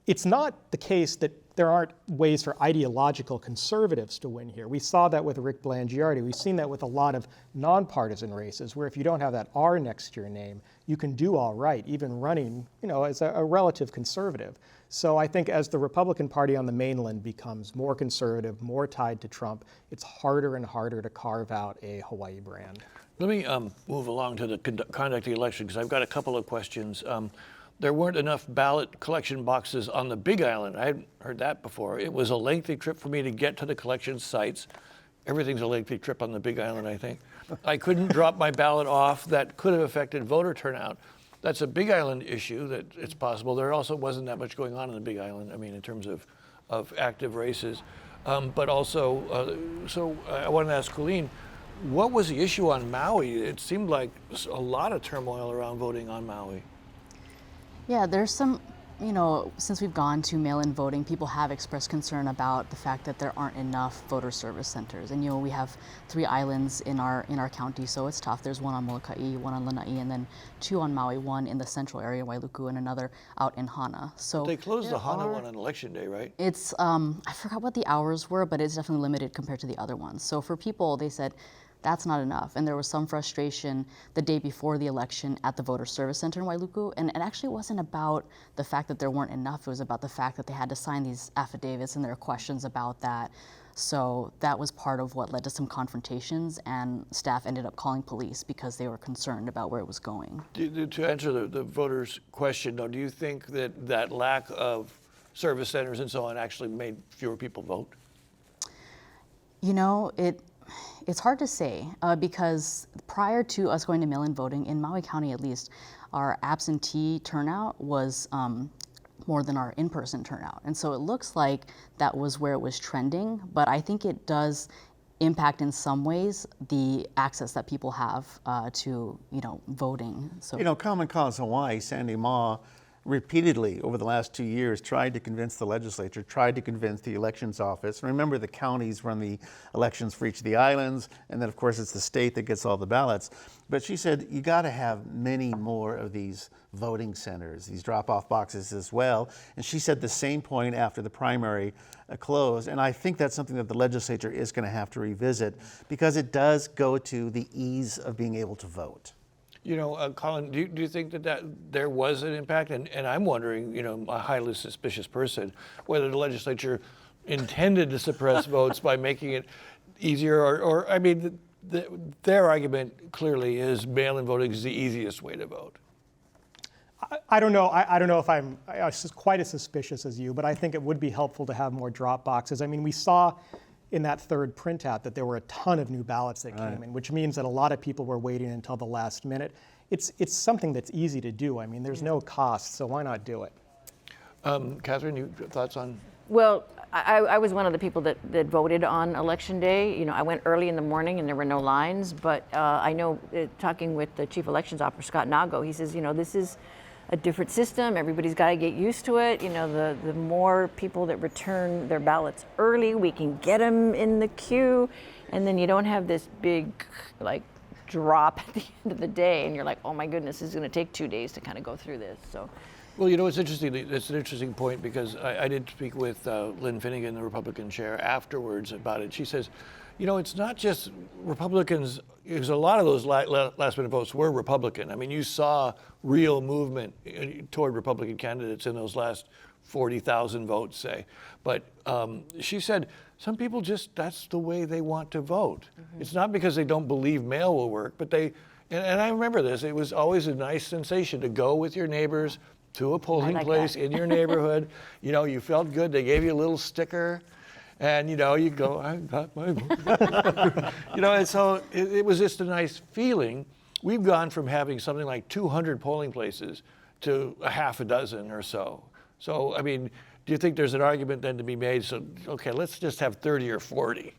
it's not the case that there aren't ways for ideological conservatives to win here. We saw that with Rick Blangiardi. We've seen that with a lot of nonpartisan races where if you don't have that R next to your name, you can do all right, even running, you know, as a relative conservative. So I think as the Republican Party on the mainland becomes more conservative, more tied to Trump, it's harder and harder to carve out a Hawaii brand. Let me move along to the conduct of the election because I've got a couple of questions. There weren't enough ballot collection boxes on the Big Island. I hadn't heard that before. It was a lengthy trip for me to get to the collection sites. Everything's a lengthy trip on the Big Island, I think. I couldn't drop my ballot off. That could have affected voter turnout. That's a Big Island issue that it's possible. There also wasn't that much going on in the Big Island, I mean, in terms of active races. But also, so I wanted to ask Colleen, what was the issue on Maui? It seemed like a lot of turmoil around voting on Maui. Yeah, there's some, you know, since we've gone to mail-in voting, people have expressed concern about the fact that there aren't enough voter service centers. And, you know, we have 3 islands in our county, so it's tough. There's one on Molokai, one on Lanai, and then 2 on Maui, one in the central area, Wailuku, and another out in Hana. So they closed the Hana one on election day, right? It's, I forgot what the hours were, but it's definitely limited compared to the other ones. So for people, they said, that's not enough. And there was some frustration the day before the election at the Voter Service Center in Wailuku. And it actually wasn't about the fact that there weren't enough. It was about the fact that they had to sign these affidavits, and there were questions about that. So that was part of what led to some confrontations, and staff ended up calling police because they were concerned about where it was going. To answer the voters' question, though, do you think that that lack of service centers and so on actually made fewer people vote? You know, it's hard to say because prior to us going to mail-in voting, in Maui County at least, our absentee turnout was more than our in-person turnout. And so it looks like that was where it was trending, but I think it does impact in some ways the access that people have to, voting. So, Common Cause Hawaii, Sandy Ma, repeatedly over the last 2 years tried to convince the legislature, tried to convince the elections office. Remember, the counties run the elections for each of the islands, and then of course it's the state that gets all the ballots. But she said, you got to have many more of these voting centers, these drop-off boxes as well. And she said the same point after the primary closed. And I think that's something that the legislature is going to have to revisit because it does go to the ease of being able to vote. Colin, do you think that there was an impact? And I'm wondering, a highly suspicious person, whether the legislature intended to suppress votes by making it easier, or I mean, their argument clearly is mail-in voting is the easiest way to vote. I don't know. I don't know if I'm quite as suspicious as you, but I think it would be helpful to have more drop boxes. I mean, we saw in that third printout that there were a ton of new ballots that came in, which means that a lot of people were waiting until the last minute. It's something that's easy to do. I mean, there's no cost, so why not do it? Catherine, you thoughts on? Well, I was one of the people that voted on election day. I went early in the morning and there were no lines, but I know talking with the chief elections officer, Scott Nago, he says, this is a different system. Everybody's got to get used to it. The more people that return their ballots early, we can get them in the queue, and then you don't have this big drop at the end of the day, and you're like, oh my goodness, this is going to take 2 days to kind of go through this. So. Well, it's interesting. It's an interesting point because I did speak with Lynn Finnegan, the Republican chair, afterwards about it. She says, it's not just Republicans, because a lot of those last-minute votes were Republican. I mean, you saw real movement toward Republican candidates in those last 40,000 votes, say. But she said some people that's the way they want to vote. Mm-hmm. It's not because they don't believe mail will work, but and I remember this, it was always a nice sensation to go with your neighbors to a polling place in your neighborhood. You felt good. They gave you a little sticker. And, you go, I got my vote. And so it was just a nice feeling. We've gone from having something like 200 polling places to a half a dozen or so. So, I mean, do you think there's an argument then to be made? So, okay, let's just have 30 or 40.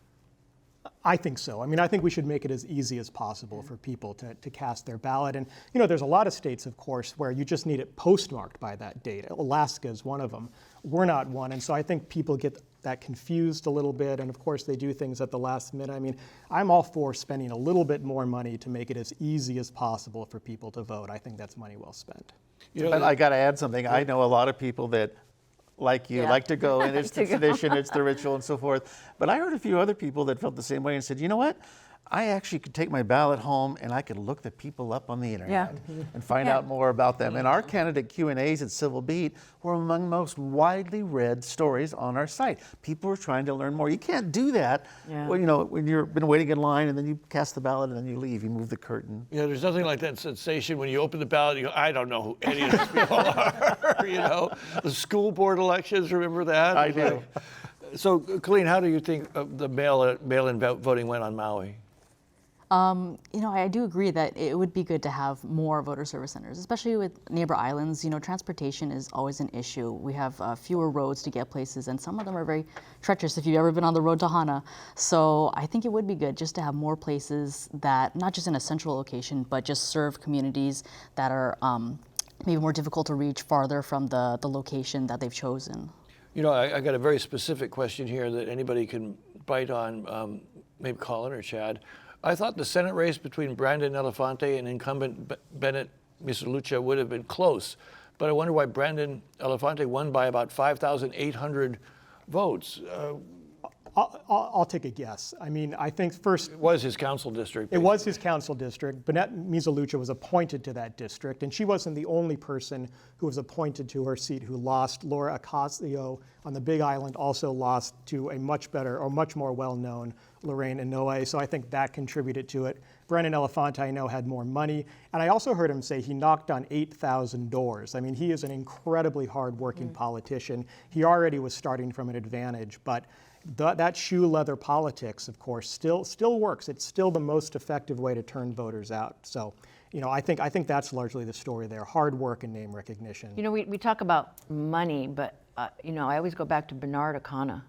I think so. I mean, I think we should make it as easy as possible for people to cast their ballot. And, there's a lot of states, of course, where you just need it postmarked by that date. Alaska is one of them. We're not one. And so I think people get that confused a little bit. And of course, they do things at the last minute. I mean, I'm all for spending a little bit more money to make it as easy as possible for people to vote. I think that's money well spent. But I got to add something. I know a lot of people that, like you, like to go, and it's the tradition, it's the ritual, and so forth. But I heard a few other people that felt the same way and said, you know what? I actually could take my ballot home and I could look the people up on the internet and find out more about them. And our candidate Q&As at Civil Beat were among the most widely read stories on our site. People were trying to learn more. You can't do that when you've been waiting in line and then you cast the ballot and then you leave. You move the curtain. There's nothing like that sensation when you open the ballot, you go, I don't know who any of these people are. The school board elections, remember that? I do. So, Colleen, how do you think the mail-in voting went on Maui? I do agree that it would be good to have more voter service centers, especially with neighbor islands. Transportation is always an issue. We have fewer roads to get places, and some of them are very treacherous if you've ever been on the road to Hana. So I think it would be good just to have more places that, not just in a central location, but just serve communities that are maybe more difficult to reach farther from the location that they've chosen. I got a very specific question here that anybody can bite on, maybe Colin or Chad. I thought the Senate race between Brandon Elefante and incumbent Bennett Misalucha would have been close, but I wonder why Brandon Elefante won by about 5,800 votes. I'll take a guess. I mean, I think first, It was his council district. it was his council district. Bonette Mizalucha was appointed to that district, and she wasn't the only person who was appointed to her seat who lost. Laura Ocasio on the Big Island also lost to a much better or much more well-known Lorraine Inouye, so I think that contributed to it. Brennan Elefante, I know, had more money, and I also heard him say he knocked on 8,000 doors. I mean, he is an incredibly hard-working politician. He already was starting from an advantage, but that shoe leather politics, of course, still works. It's still the most effective way to turn voters out. So, I think that's largely the story there: hard work and name recognition. We talk about money, but I always go back to Bernard Akana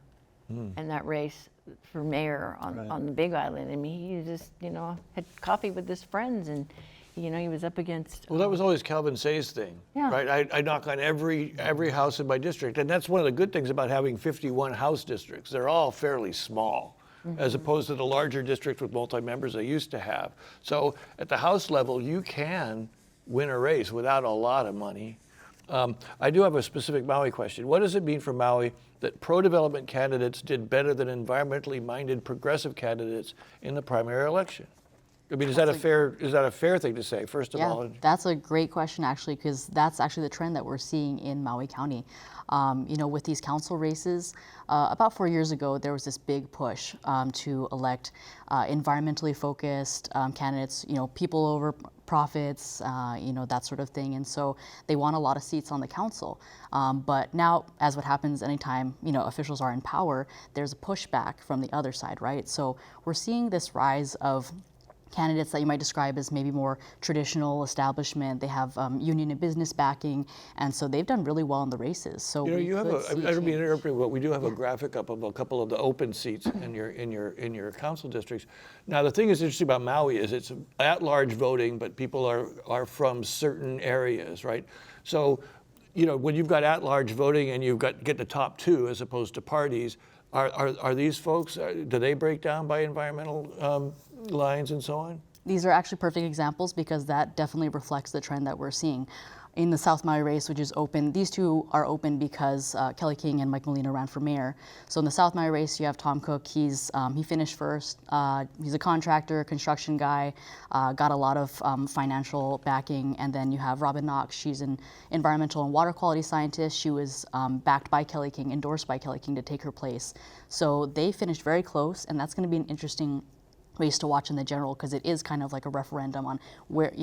and that race for mayor on the Big Island. I mean, he just had coffee with his friends, and he was up against. Well, that was always Calvin Say's thing, Yeah. right? I knock on every house in my district, and that's one of the good things about having 51 house districts. They're all fairly small, as opposed to the larger district with multi-members they used to have. So at the house level, you can win a race without a lot of money. I do have a specific Maui question. What does it mean for Maui that pro-development candidates did better than environmentally minded progressive candidates in the primary election? I mean, is that a fair thing to say, first of all? That's a great question, actually, because that's actually the trend that we're seeing in Maui County. With these council races, about 4 years ago, there was this big push to elect environmentally focused candidates, people over profits, that sort of thing. And so they won a lot of seats on the council. But now, as what happens anytime, officials are in power, there's a pushback from the other side, right? So we're seeing this rise of candidates that you might describe as maybe more traditional establishment. They have union and business backing, and so they've done really well in the races. So you have I don't mean to interrupt you, but we do have a graphic up of a couple of the open seats in your council districts. Now, the thing that's interesting about Maui is it's at-large voting, but people are from certain areas, right? So, when you've got at-large voting and you've got get the top two as opposed to parties, are these folks? Do they break down by environmental lines and so on? These are actually perfect examples because that definitely reflects the trend that we're seeing. In the South Maui race, which is open, these two are open because Kelly King and Mike Molina ran for mayor. So in the South Maui race, you have Tom Cook. He finished first. He's a contractor, construction guy, got a lot of financial backing. And then you have Robin Knox. She's an environmental and water quality scientist. She was backed by Kelly King, endorsed by Kelly King to take her place. So they finished very close, and that's going to be an interesting race to watch in the general, because it is kind of like a referendum on where,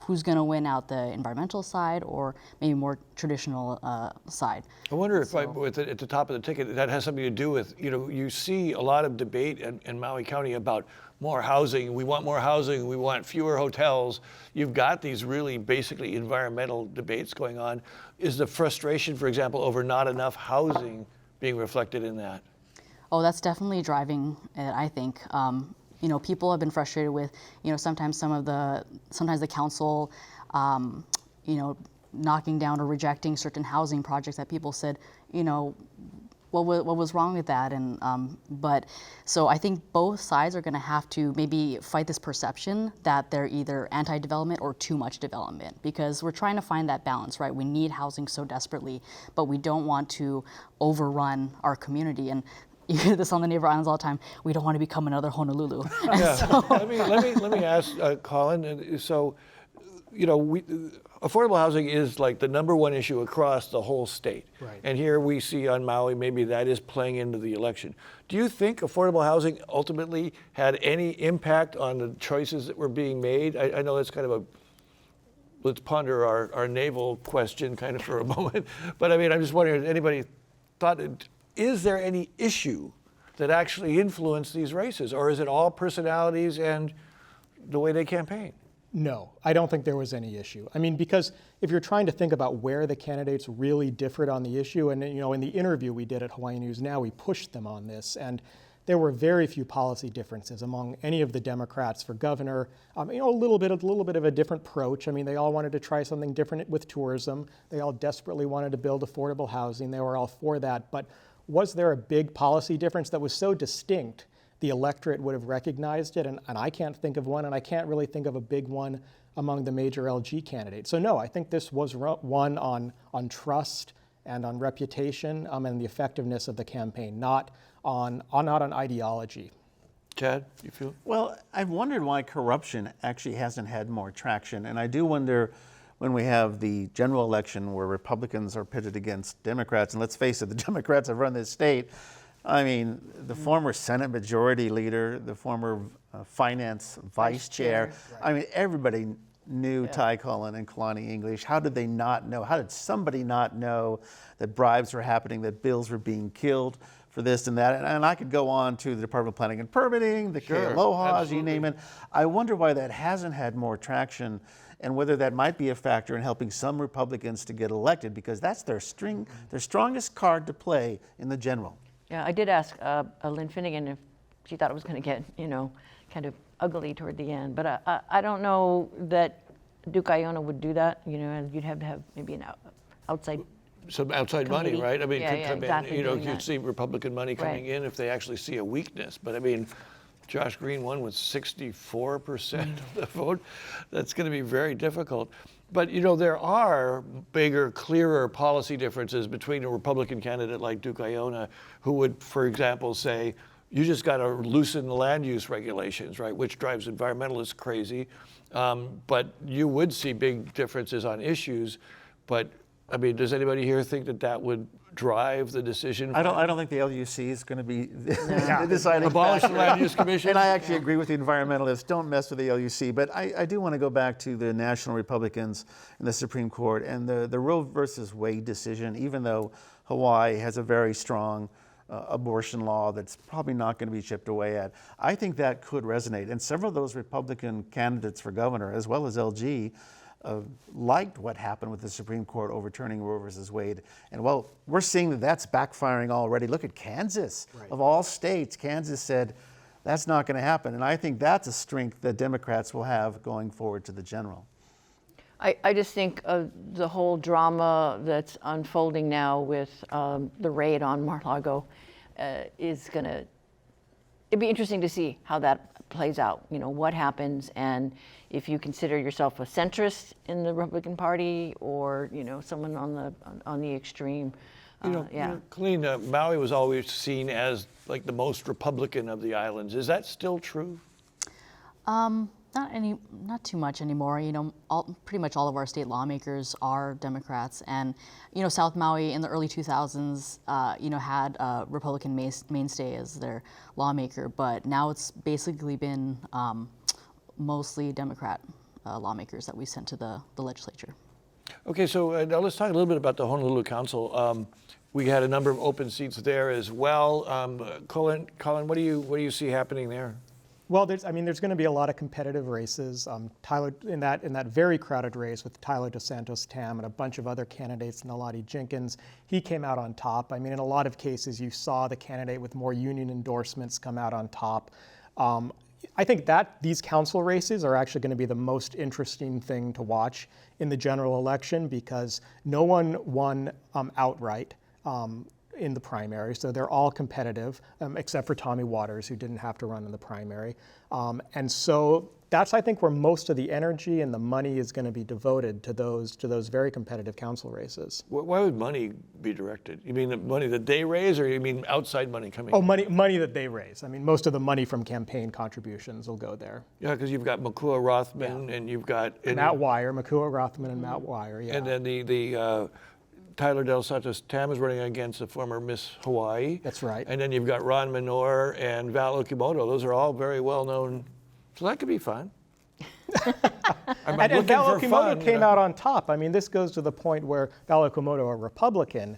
who's going to win out, the environmental side or maybe more traditional side. I wonder if at the top of the ticket, that has something to do with, you see a lot of debate in Maui County about more housing. We want more housing. We want fewer hotels. You've got these really basically environmental debates going on. Is the frustration, for example, over not enough housing being reflected in that? Oh, that's definitely driving it, I think. People have been frustrated with, sometimes the council, knocking down or rejecting certain housing projects that people said, what was wrong with that? And so I think both sides are going to have to maybe fight this perception that they're either anti-development or too much development, because we're trying to find that balance, right? We need housing so desperately, but we don't want to overrun our community. And you hear this on the neighbor islands all the time. We don't want to become another Honolulu. Yeah. So let me ask Colin. So, affordable housing is like the number one issue across the whole state. Right. And here we see on Maui, maybe that is playing into the election. Do you think affordable housing ultimately had any impact on the choices that were being made? I know that's kind of let's ponder our naval question kind of for a moment. But I mean, I'm just wondering, anybody thought, is there any issue that actually influenced these races, or is it all personalities and the way they campaign? No, I don't think there was any issue. I mean, because if you're trying to think about where the candidates really differed on the issue, and in the interview we did at Hawaii News Now, we pushed them on this, and there were very few policy differences among any of the Democrats for governor. A little bit of a different approach. I mean, they all wanted to try something different with tourism. They all desperately wanted to build affordable housing. They were all for that, but was there a big policy difference that was so distinct the electorate would have recognized it? And I can't think of one, and I can't really think of a big one among the major LG candidates. So no, I think this was one on trust and on reputation and the effectiveness of the campaign, not on ideology. Chad, you feel? Well, I've wondered why corruption actually hasn't had more traction. And I do wonder when we have the general election where Republicans are pitted against Democrats, and let's face it, the Democrats have run this state. I mean, the former Senate Majority Leader, the former Finance Vice Chair, I mean, everybody knew Ty Cullen and Kalani English. How did they not know? How did somebody not know that bribes were happening, that bills were being killed for this and that? And I could go on to the Department of Planning and Permitting, the KLOHAs, you name it. I wonder why that hasn't had more traction and whether that might be a factor in helping some Republicans to get elected, because that's their strongest card to play in the general. Yeah, I did ask Lynn Finnegan if she thought it was going to get, kind of ugly toward the end. But I don't know that Duke Iona would do that. And you'd have to have maybe an outside some outside money, committee. right? I mean, Yeah, could yeah, come exactly, in, doing you'd that. see Republican money coming Right. in if they actually see a weakness. But I mean, Josh Green won with 64% of the vote. That's going to be very difficult. But, there are bigger, clearer policy differences between a Republican candidate like Duke Iona, who would, for example, say, you just got to loosen the land use regulations, right, which drives environmentalists crazy. But you would see big differences on issues. But, I mean, does anybody here think that that would drive the decision? I don't think the LUC is going to be the deciding Abolish the factor. land use commission? And I actually agree with the environmentalists. Don't mess with the LUC. But I do want to go back to the national Republicans in the Supreme Court and the Roe versus Wade decision, even though Hawaii has a very strong abortion law that's probably not going to be chipped away at. I think that could resonate. And several of those Republican candidates for governor, as well as LG, liked what happened with the Supreme Court overturning Roe versus Wade. And well, we're seeing that that's backfiring already. Look at Kansas. Right. Of all states, Kansas said that's not going to happen. And I think that's a strength that Democrats will have going forward to the general. I just think the whole drama that's unfolding now with the raid on Mar-a-Lago is going to, it'd be interesting to see how that plays out, what happens, and if you consider yourself a centrist in the Republican Party or, someone on the extreme. Colleen, Maui was always seen as like the most Republican of the islands. Is that still true? Not too much anymore. Pretty much all of our state lawmakers are Democrats, and South Maui in the early 2000s, had a Republican mainstay as their lawmaker, but now it's basically been mostly Democrat lawmakers that we sent to the legislature. Okay, so now let's talk a little bit about the Honolulu Council. We had a number of open seats there as well. Colin, what do you see happening there? Well, there's going to be a lot of competitive races. Tyler, in that very crowded race with Tyler DeSantis Tam and a bunch of other candidates, Nalani Jenkins, he came out on top. I mean, in a lot of cases, you saw the candidate with more union endorsements come out on top. I think that these council races are actually going to be the most interesting thing to watch in the general election because no one won outright. In the primary, so they're all competitive, except for Tommy Waters, who didn't have to run in the primary. And so that's, I think, where most of the energy and the money is going to be devoted to those very competitive council races. Why would money be directed? You mean the money that they raise, or you mean outside money coming? Oh, money that they raise. I mean, most of the money from campaign contributions will go there. Yeah, because you've got Makua Rothman and you've got Matt Wire, Makua Rothman and Matt Wire. Yeah. And then the Tyler Del Santos Tam is running against the former Miss Hawaii. That's right. And then you've got Ron Minor and Val Okimoto. Those are all very well known. So that could be fun. And Val Okimoto came out on top. I mean, this goes to the point where Val Okimoto, a Republican,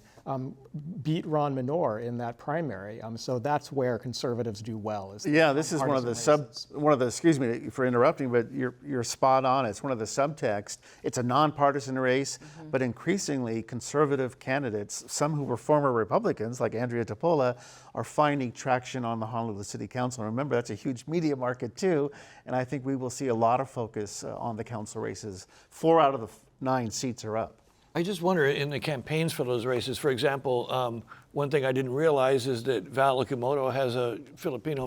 beat Ron Minor in that primary. So that's where conservatives do well. Yeah, this is one of the excuse me for interrupting, but you're spot on. It's one of the subtext. It's a nonpartisan race, but increasingly conservative candidates, some who were former Republicans like Andrea Topola, are finding traction on the Honolulu City Council. And remember, that's a huge media market too, and I think we will see a lot of focus on the council races. 4 out of the 9 seats are up. I just wonder, in the campaigns for those races, for example, one thing I didn't realize is that Val Okimoto has a Filipino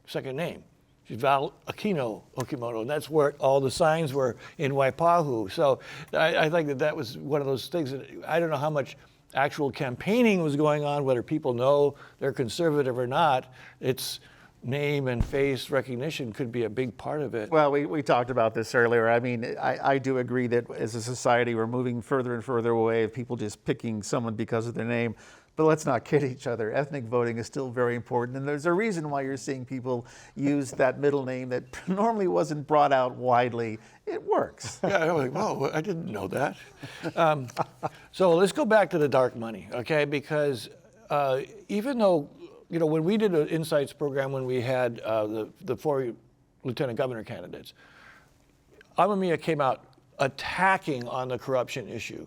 second name. She's Val Aquino Okimoto, and that's where all the signs were in Waipahu. So I think that was one of those things that I don't know how much actual campaigning was going on, whether people know they're conservative or not. It's name and face recognition could be a big part of it. Well, we talked about this earlier. I mean, I do agree that as a society, we're moving further and further away of people just picking someone because of their name. But let's not kid each other. Ethnic voting is still very important, and there's a reason why you're seeing people use that middle name that normally wasn't brought out widely. It works. Yeah, I'm like, whoa, I didn't know that. So let's go back to the dark money, okay? Because even though, you know, when we did an Insights program, when we had the 4 lieutenant governor candidates, Amamiya came out attacking on the corruption issue,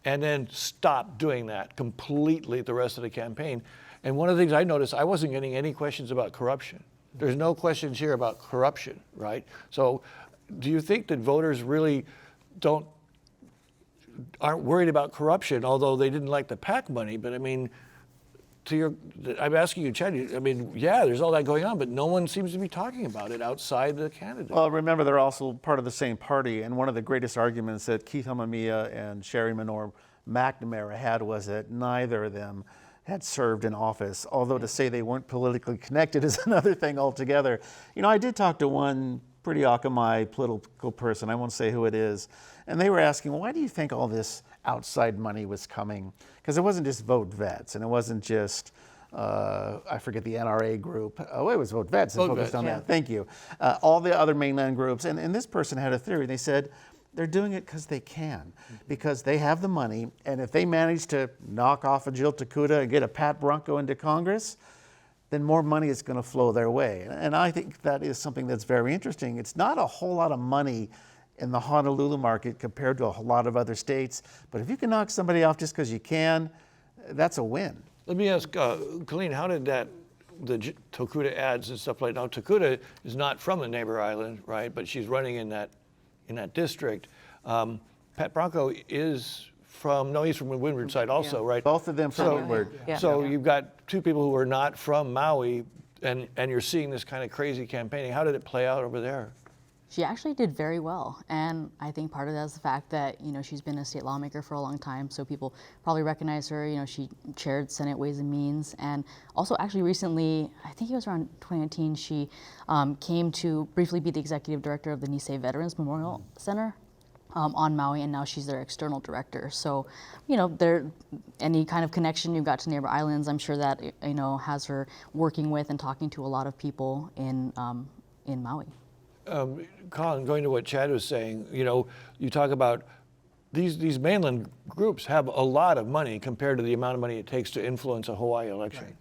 and then stopped doing that completely the rest of the campaign. And one of the things I noticed, I wasn't getting any questions about corruption. There's no questions here about corruption, right? So do you think that voters really aren't worried about corruption, although they didn't like the PAC money? But I mean, I'm asking you, Chad, I mean, yeah, there's all that going on, but no one seems to be talking about it outside the candidate. Well, remember, they're also part of the same party, and one of the greatest arguments that Keith Amamiya and Sherry Minor McNamara had was that neither of them had served in office, although to say they weren't politically connected is another thing altogether. You know, I did talk to one pretty Akamai political person, I won't say who it is, and they were asking, well, why do you think all this outside money was coming? Because it wasn't just Vote Vets, and it wasn't just, I forget the NRA group. Oh, it was Vote Vets and focused on that. Thank you. All the other mainland groups, and this person had a theory. They said they're doing it because they can, because they have the money, and if they manage to knock off a Jill Takuta and get a Pat Bronco into Congress, then more money is going to flow their way. And I think that is something that's very interesting. It's not a whole lot of money in the Honolulu market compared to a lot of other states, but if you can knock somebody off just because you can, that's a win. Let me ask Colleen, how did the Takuta ads and stuff like that? Now, Takuta is not from the neighbor island, right? But she's running in that district. Pat Bronco is he's from the Windward side also, right? Both of them from Windward. So you've got two people who are not from Maui, and you're seeing this kind of crazy campaigning. How did it play out over there? She actually did very well, and I think part of that is the fact that, you know, she's been a state lawmaker for a long time, so people probably recognize her. You know, she chaired Senate Ways and Means, and also actually recently, I think it was around 2019, she came to briefly be the executive director of the Nisei Veterans Memorial Center on Maui, and now she's their external director. So, you know, any kind of connection you've got to neighbor islands, I'm sure that, you know, has her working with and talking to a lot of people in Maui. Colin, going to what Chad was saying, you know, you talk about these mainland groups have a lot of money compared to the amount of money it takes to influence a Hawaii election.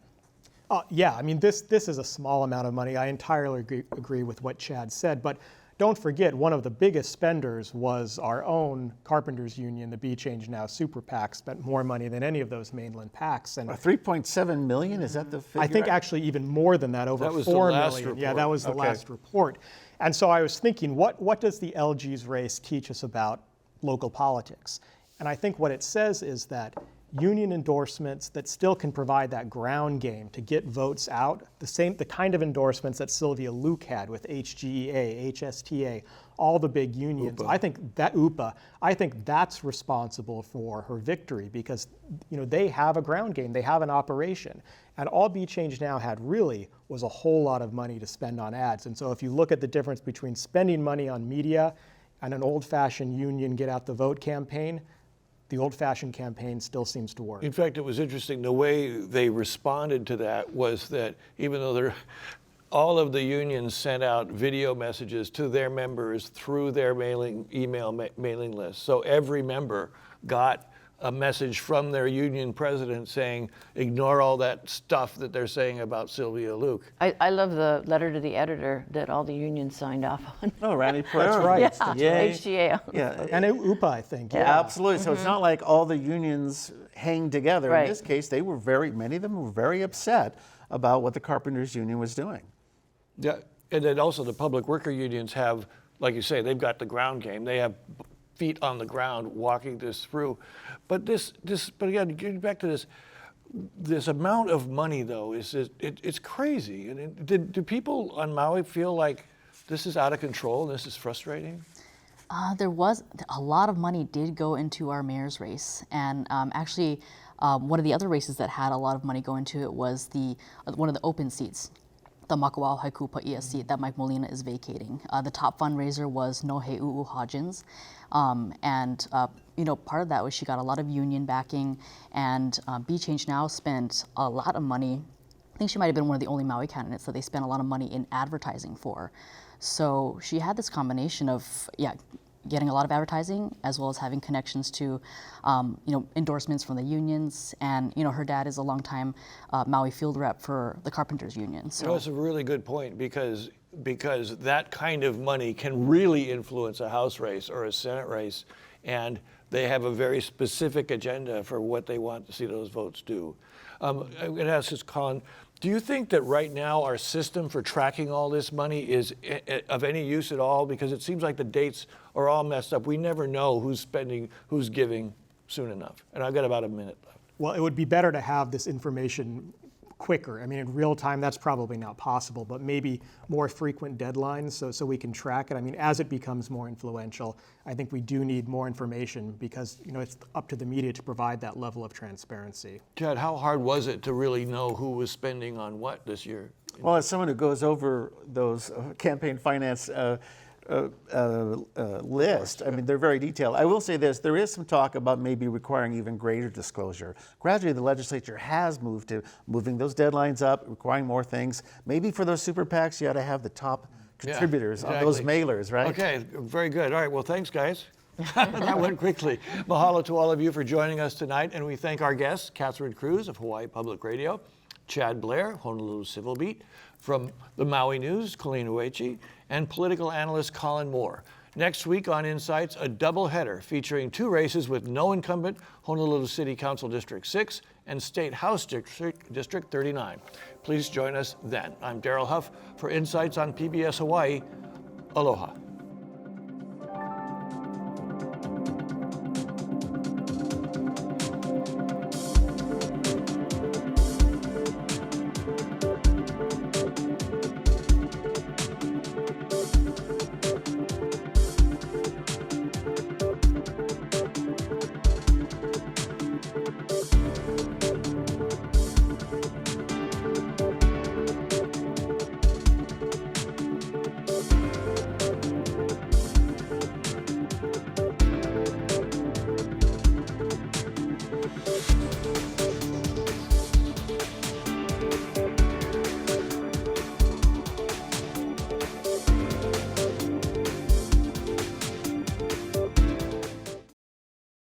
Right. Yeah, I mean, this is a small amount of money. I entirely agree with what Chad said, but don't forget, one of the biggest spenders was our own Carpenters Union, the Be Change Now Super PAC, spent more money than any of those mainland PACs. And 3.7 million, is that the figure? I think actually even more than that, over 4 million. Report. Yeah, that was the last report. And so I was thinking, what does the LG's race teach us about local politics? And I think what it says is that union endorsements that still can provide that ground game to get votes out, the kind of endorsements that Sylvia Luke had with HGEA, HSTA, all the big unions. UPA. I think that's responsible for her victory, because, you know, they have a ground game, they have an operation. And all Be Change Now had really was a whole lot of money to spend on ads. And so if you look at the difference between spending money on media and an old-fashioned union get out the vote campaign, the old-fashioned campaign still seems to work. In fact, it was interesting, the way they responded to that was that even though all of the unions sent out video messages to their members through their email mailing list. So every member got a message from their union president saying, ignore all that stuff that they're saying about Sylvia Luke. I love the letter to the editor that all the unions signed off on. Oh, Randy Perez. That's right. Yeah, HGA. Yeah. And UPA, I think. Yeah, absolutely. So it's not like all the unions hang together. Right. In this case, many of them were very upset about what the Carpenters Union was doing. Yeah. And then also the public worker unions have, like you say, they've got the ground game. They have feet on the ground walking this through. But again, getting back to this, this amount of money, though, it's crazy. And do people on Maui feel like this is out of control and this is frustrating? There was a lot of money did go into our mayor's race, and actually, one of the other races that had a lot of money go into it was one of the open seats, the Makawao Haiku Paia seat that Mike Molina is vacating. The top fundraiser was Nohe'u'u Hodgins, and part of that was she got a lot of union backing, and Be Change Now spent a lot of money. I think she might have been one of the only Maui candidates that they spent a lot of money in advertising for. So she had this combination of, getting a lot of advertising as well as having connections to, endorsements from the unions. And, her dad is a longtime Maui field rep for the Carpenters Union. So that's a really good point because that kind of money can really influence a House race or a Senate race. And they have a very specific agenda for what they want to see those votes do. I'm going to ask this, Colin. Do you think that right now our system for tracking all this money is of any use at all? Because it seems like the dates are all messed up. We never know who's spending, who's giving soon enough. And I've got about a minute left. Well, it would be better to have this information quicker. I mean, in real time, that's probably not possible, but maybe more frequent deadlines so we can track it. I mean, as it becomes more influential, I think we do need more information because, it's up to the media to provide that level of transparency. Chad, how hard was it to really know who was spending on what this year? Well, as someone who goes over those campaign finance list, I mean, they're very detailed. I will say this, there is some talk about maybe requiring even greater disclosure. Gradually, the legislature has moved to moving those deadlines up, requiring more things. Maybe for those super PACs, you ought to have the top contributors on those mailers, right? Okay, very good. All right, well, thanks, guys. That went quickly. Mahalo to all of you for joining us tonight, and we thank our guests, Catherine Cruz of Hawaii Public Radio, Chad Blair, Honolulu Civil Beat, from the Maui News, Colleen Uechi, and political analyst Colin Moore. Next week on Insights, a doubleheader featuring two races with no incumbent, Honolulu City Council District 6 and State House District 39. Please join us then. I'm Daryl Huff for Insights on PBS Hawaii. Aloha.